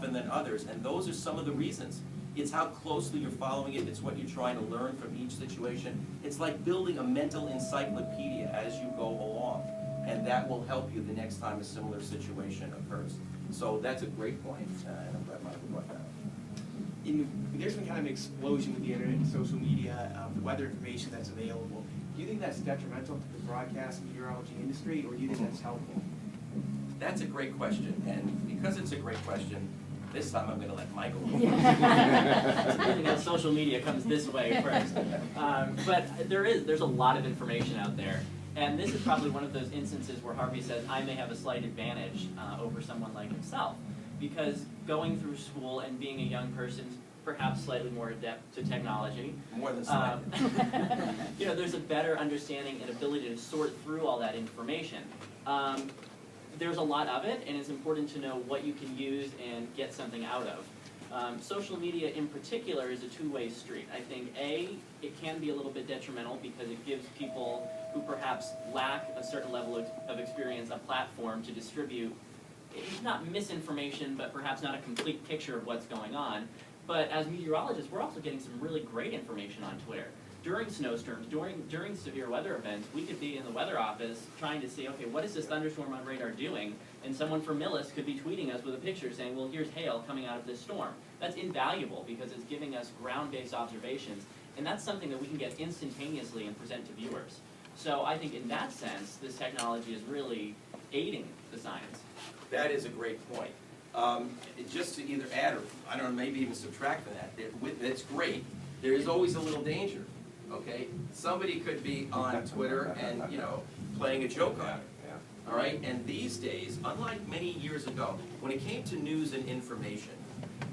different than others, and those are some of the reasons. It's how closely you're following it, it's what you're trying to learn from each situation. It's like building a mental encyclopedia as you go along, and that will help you the next time a similar situation occurs. So that's a great point, and I'm glad Michael brought that up. There's been kind of an explosion with the internet and social media, the weather information that's available. Do you think that's detrimental to the broadcast meteorology industry, or do you think that's helpful? That's a great question, and because it's a great question, this time I'm going to let Michael go. I think social media comes this way first. But there's a lot of information out there. And this is probably one of those instances where Harvey says, I may have a slight advantage over someone like himself. Because going through school and being a young person, perhaps slightly more adept to technology. More than slightly. You know, there's a better understanding and ability to sort through all that information. There's a lot of it, and it's important to know what you can use and get something out of. Social media in particular is a two-way street. I think, A, it can be a little bit detrimental because it gives people who perhaps lack a certain level of experience a platform to distribute, it's not misinformation, but perhaps not a complete picture of what's going on. But as meteorologists, we're also getting some really great information on Twitter. During snowstorms, during severe weather events, we could be in the weather office trying to see, okay, what is this thunderstorm on radar doing? And someone from Millis could be tweeting us with a picture saying, well, here's hail coming out of this storm. That's invaluable because it's giving us ground-based observations, and that's something that we can get instantaneously and present to viewers. So I think in that sense, this technology is really aiding the science. That is a great point. Just to either add or, I don't know, maybe even subtract from that, it's great. There is always a little danger. Okay, somebody could be on Twitter and, you know, playing a joke on it. All right, and these days, unlike many years ago, when it came to news and information,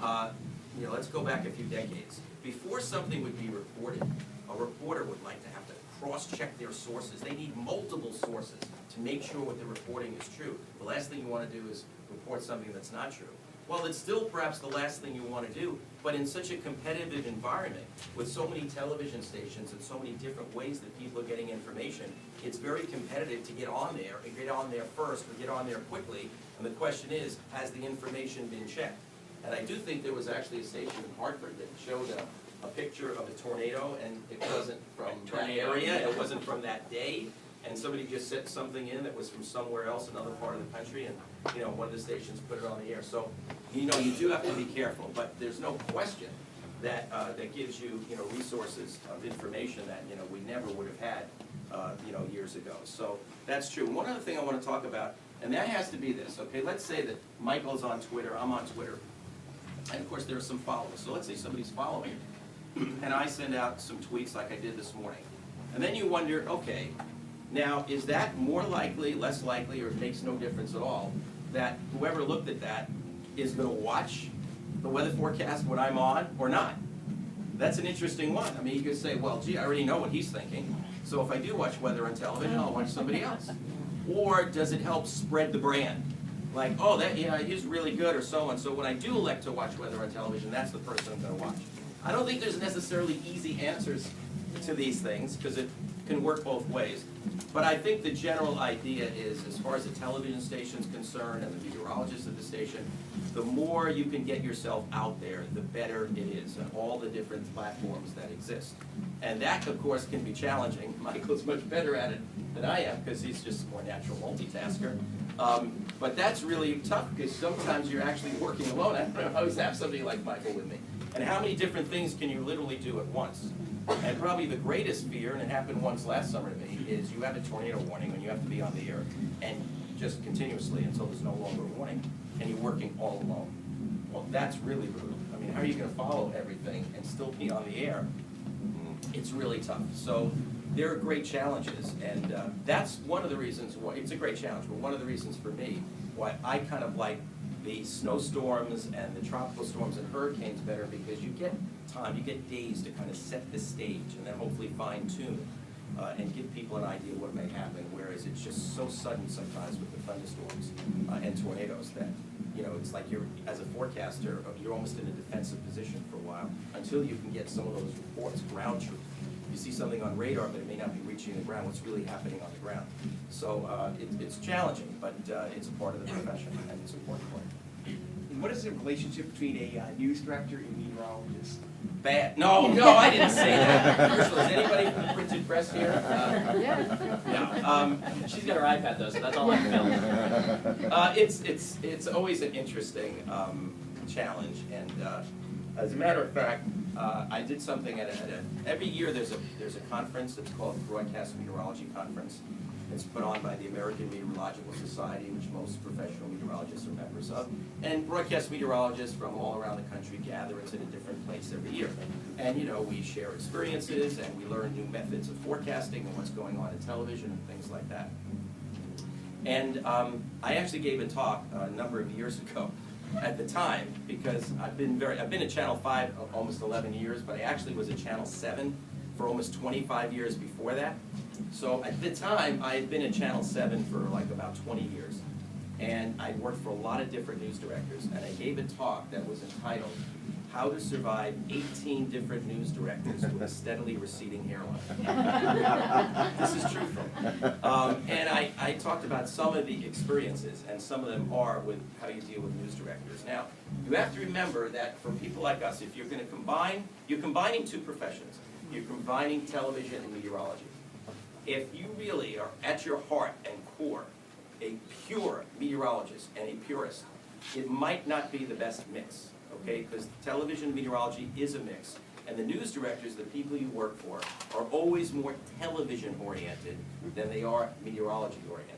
you know, let's go back a few decades. Before something would be reported, a reporter would like to have to cross-check their sources. They need multiple sources to make sure what they're reporting is true. The last thing you want to do is report something that's not true. Well, it's still perhaps the last thing you want to do, but in such a competitive environment, with so many television stations and so many different ways that people are getting information, it's very competitive to get on there, and get on there first, or get on there quickly, and the question is, has the information been checked? And I do think there was actually a station in Hartford that showed a picture of a tornado, and it wasn't from that area, it wasn't from that day, and somebody just set something in that was from somewhere else, another part of the country, and you know, one of the stations put it on the air. So, you know, you do have to be careful, but there's no question that that gives you, you know, resources of information that, you know, we never would have had, you know, years ago. So that's true. One other thing I want to talk about, and that has to be this, okay? Let's say that Michael's on Twitter, I'm on Twitter, and of course there are some followers. So let's say somebody's following, and I send out some tweets like I did this morning. And then you wonder, okay, now is that more likely, less likely, or it makes no difference at all, that whoever looked at that is going to watch the weather forecast when I'm on or not? That's an interesting one. I mean, you could say, well, gee, I already know what he's thinking, so if I do watch weather on television, I'll watch somebody else. Or does it help spread the brand? Like, oh, that, yeah, he's really good, or so on. So when I do elect to watch weather on television, that's the person I'm going to watch. I don't think there's necessarily easy answers to these things, because it can work both ways. But I think the general idea is, as far as the television station's concerned and the meteorologist at the station, the more you can get yourself out there, the better it is, and all the different platforms that exist. And that, of course, can be challenging. Michael's much better at it than I am, because he's just a more natural multitasker. But that's really tough, because sometimes you're actually working alone. I always have somebody like Michael with me. And how many different things can you literally do at once? And probably the greatest fear, and it happened once last summer to me, is you have a tornado warning when you have to be on the air, and just continuously until there's no longer a warning, and you're working all alone. Well, that's really brutal. I mean, how are you going to follow everything and still be on the air? It's really tough. So there are great challenges, and that's one of the reasons why, it's a great challenge, but one of the reasons for me why I kind of like the snowstorms and the tropical storms and hurricanes better, because you get time, you get days to kind of set the stage and then hopefully fine-tune and give people an idea what may happen, whereas it's just so sudden sometimes with the thunderstorms and tornadoes that, you know, it's like you're, as a forecaster, you're almost in a defensive position for a while until you can get some of those reports, ground truth. You see something on radar, but it may not be reaching the ground, what's really happening on the ground. So it's challenging, but it's a part of the profession, and it's an important part. what is the relationship between a news director and meteorologist? Bad. No, I didn't say that. First of all, is anybody from the printed press here? No. She's got her iPad though, so that's all I film. It's always an interesting challenge, and as a matter of fact, I did something every year there's a conference. It's called the Broadcast Meteorology Conference. It's put on by the American Meteorological Society, which most professional meteorologists are members of. And broadcast meteorologists from all around the country gather. It's in a different place every year. And, we share experiences, and we learn new methods of forecasting and what's going on in television and things like that. And I actually gave a talk a number of years ago at the time, because I've been at Channel 5 almost 11 years, but I actually was at Channel 7 for almost 25 years before that. So at the time, I had been at Channel 7 for like about 20 years. And I worked for a lot of different news directors. And I gave a talk that was entitled, How to Survive 18 Different News Directors with a Steadily Receding Hairline. This is truthful. And I talked about some of the experiences, and some of them are with how you deal with news directors. Now, you have to remember that for people like us, if you're going to you're combining two professions. You're combining television and meteorology. If you really are at your heart and core a pure meteorologist and a purist, it might not be the best mix, okay? Because television meteorology is a mix, and the news directors, the people you work for, are always more television-oriented than they are meteorology-oriented.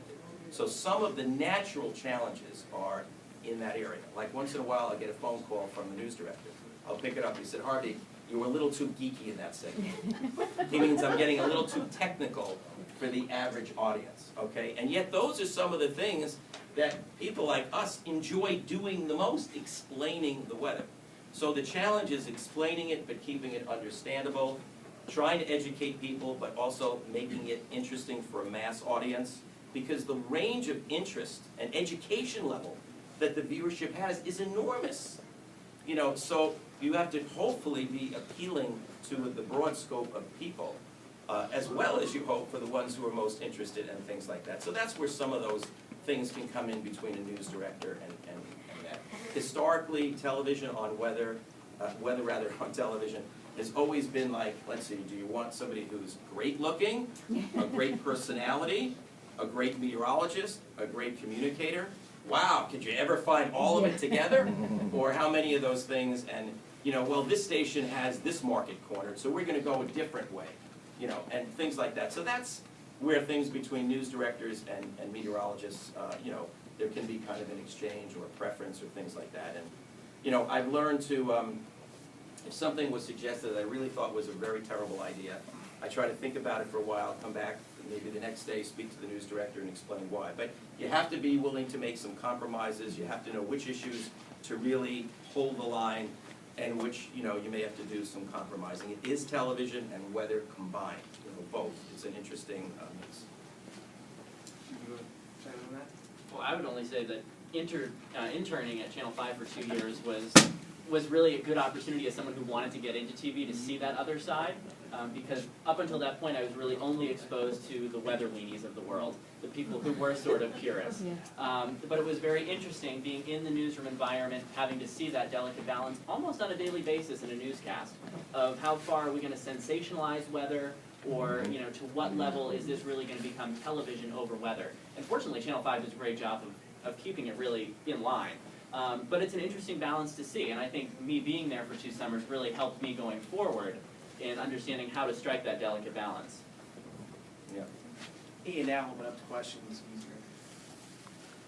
So some of the natural challenges are in that area. Like once in a while, I get a phone call from the news director. I'll pick it up. He said, Harvey, you were a little too geeky in that segment. He means I'm getting a little too technical for the average audience, okay? And yet those are some of the things that people like us enjoy doing the most, explaining the weather. So the challenge is explaining it but keeping it understandable, trying to educate people but also making it interesting for a mass audience, because the range of interest and education level that the viewership has is enormous. So you have to hopefully be appealing to the broad scope of people, as well as you hope for the ones who are most interested and things like that. So that's where some of those things can come in between a news director and that. Historically, television on weather on television has always been like, let's see, do you want somebody who's great looking, a great personality, a great meteorologist, a great communicator? Wow, could you ever find all of it together? Or how many of those things? And well, this station has this market cornered, so we're going to go a different way, and things like that. So that's where things between news directors and meteorologists, there can be kind of an exchange or a preference or things like that. And I've learned to, if something was suggested that I really thought was a very terrible idea, I try to think about it for a while, come back maybe the next day, speak to the news director and explain why. But you have to be willing to make some compromises. You have to know which issues to really hold the line, and which you may have to do some compromising. It is television and weather combined, both. It's an interesting mix. You want to chime in on that? Well, I would only say that interning at Channel 5 for 2 years was really a good opportunity as someone who wanted to get into TV to see that other side, because up until that point I was really only exposed to the weather weenies of the world, the people who were sort of purists. But it was very interesting being in the newsroom environment, having to see that delicate balance almost on a daily basis in a newscast of how far are we going to sensationalize weather, or to what level is this really going to become television over weather. And fortunately Channel 5 does a great job of keeping it really in line. But it's an interesting balance to see, and I think me being there for 2 summers really helped me going forward in understanding how to strike that delicate balance. Yeah. And now open up to questions.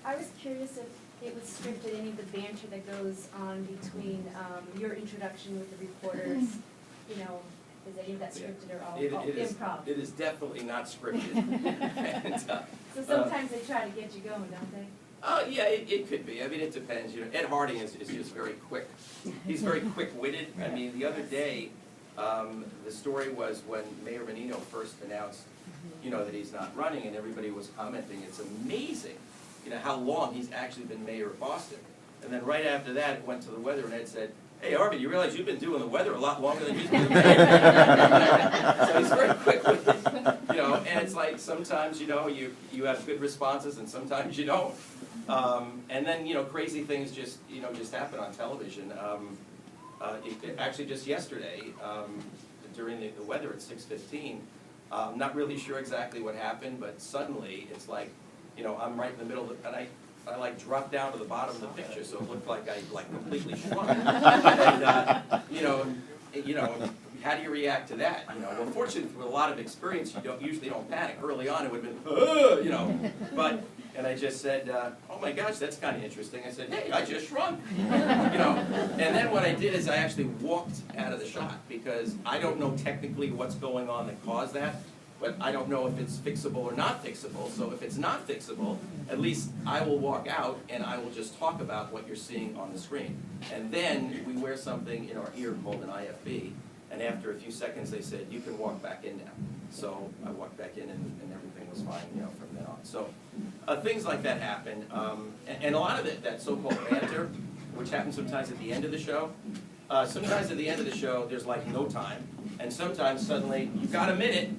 I was curious if it was scripted, any of the banter that goes on between your introduction with the reporters, is any of that scripted or all improv? It is definitely not scripted. And, so sometimes they try to get you going, don't they? Oh, yeah, it could be. I mean, it depends. Ed Harding is just very quick. He's very quick-witted. I mean, the other day, the story was when Mayor Menino first announced, that he's not running, and everybody was commenting, it's amazing, how long he's actually been mayor of Boston. And then right after that, it went to the weather, and Ed said, hey, Harvey, you realize you've been doing the weather a lot longer than you've been mayor. So he's very quick-witted, and it's like sometimes, you have good responses, and sometimes you don't. And then, you know, crazy things just happen on television. Actually, just yesterday, during the weather at 6:15, I'm not really sure exactly what happened, but suddenly it's like, you know, I'm right in the middle of and I like dropped down to the bottom of the picture, so it looked like I like completely shrunk. And you know, how do you react to that? You know, well, fortunately, with a lot of experience, you usually don't panic. Early on, it would have been, you know, but. And I just said, oh my gosh, that's kind of interesting. I said, hey, I just shrunk, you know. And then what I did is I actually walked out of the shot because I don't know technically what's going on that caused that, but I don't know if it's fixable or not fixable. So if it's not fixable, at least I will walk out and I will just talk about what you're seeing on the screen. And then we wear something in our ear called an IFB, and after a few seconds they said, you can walk back in now. So I walked back in and everything was fine, you know, from then on. So things like that happen, and a lot of it, that so-called banter, which happens sometimes at the end of the show. Sometimes at the end of the show, there's like no time, and sometimes suddenly you've got a minute,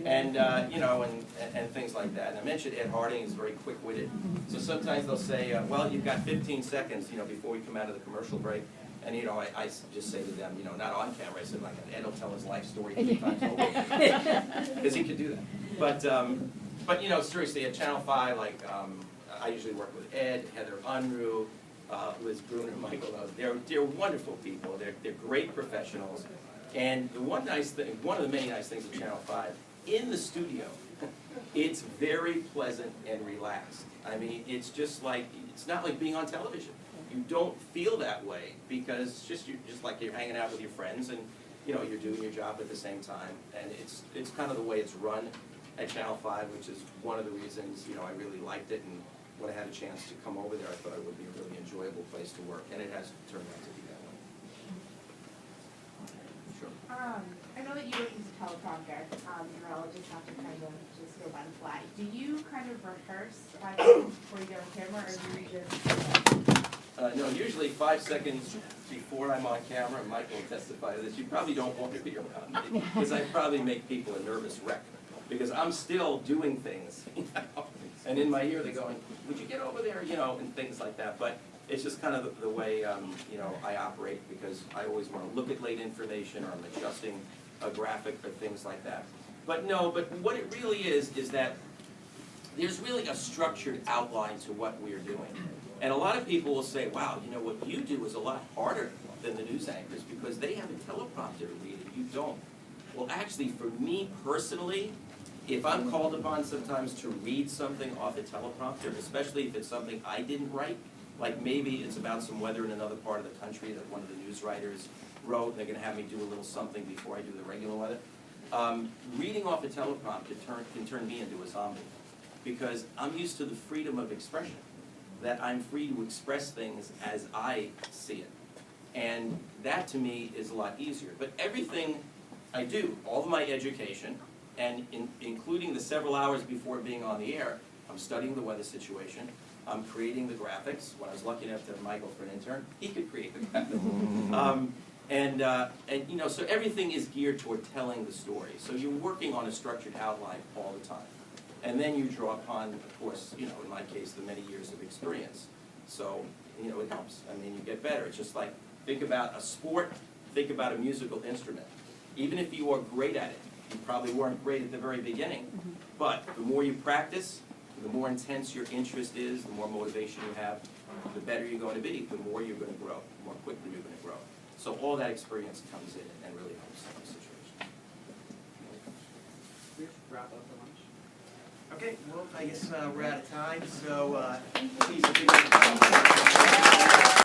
and you know, and things like that. And I mentioned Ed Harding is very quick-witted, so sometimes they'll say, well, you've got 15 seconds, you know, before we come out of the commercial break. And, you know, I just say to them, you know, not on camera, I said, like, Ed will tell his life story 3 times over. Because he could do that. But, you know, seriously, at Channel 5, like, I usually work with Ed, Heather Unruh, Liz Bruner, Michael Lowe. They're wonderful people. They're great professionals. And the one nice thing, one of the many nice things at Channel 5, in the studio, it's very pleasant and relaxed. I mean, it's just like, it's not like being on television. You don't feel that way because you're just like you're hanging out with your friends and, you know, you're doing your job at the same time. And it's kind of the way it's run at Channel 5, which is one of the reasons, you know, I really liked it. And when I had a chance to come over there, I thought it would be a really enjoyable place to work. And it has turned out to be that way. Sure. I know that you don't use a teleprompter. You're all just have to kind of just go by the fly. Do you kind of rehearse 5 seconds before you get on camera, or do you just... No, usually 5 seconds before I'm on camera, and Michael will testify to this, you probably don't want to be around me, because I probably make people a nervous wreck, because I'm still doing things, you know, and in my ear they're going, would you get over there, you know, and things like that, but it's just kind of the way, you know, I operate, because I always want to look at late information, or I'm adjusting a graphic, or things like that. But no, but what it really is that there's really a structured outline to what we're doing. And a lot of people will say, wow, you know, what you do is a lot harder than the news anchors because they have a teleprompter to read and you don't. Well, actually, for me personally, if I'm called upon sometimes to read something off a teleprompter, especially if it's something I didn't write, like maybe it's about some weather in another part of the country that one of the news writers wrote, and they're going to have me do a little something before I do the regular weather, reading off a teleprompter can turn me into a zombie because I'm used to the freedom of expression, that I'm free to express things as I see it. And that to me is a lot easier. But everything I do, all of my education, and including the several hours before being on the air, I'm studying the weather situation, I'm creating the graphics. When I was lucky enough to have Michael for an intern, he could create the graphics. And you know, so everything is geared toward telling the story. So you're working on a structured outline all the time. And then you draw upon, of course, you know, in my case, the many years of experience. So, you know, it helps. I mean, you get better. It's just like, think about a sport, think about a musical instrument. Even if you are great at it, you probably weren't great at the very beginning, but the more you practice, the more intense your interest is, the more motivation you have, the better you're going to be, the more you're going to grow, the more quickly you're going to grow. So all that experience comes in and really helps in the situation. Wrap up the lunch. Okay, well, I guess we're out of time, so please, a big round of applause.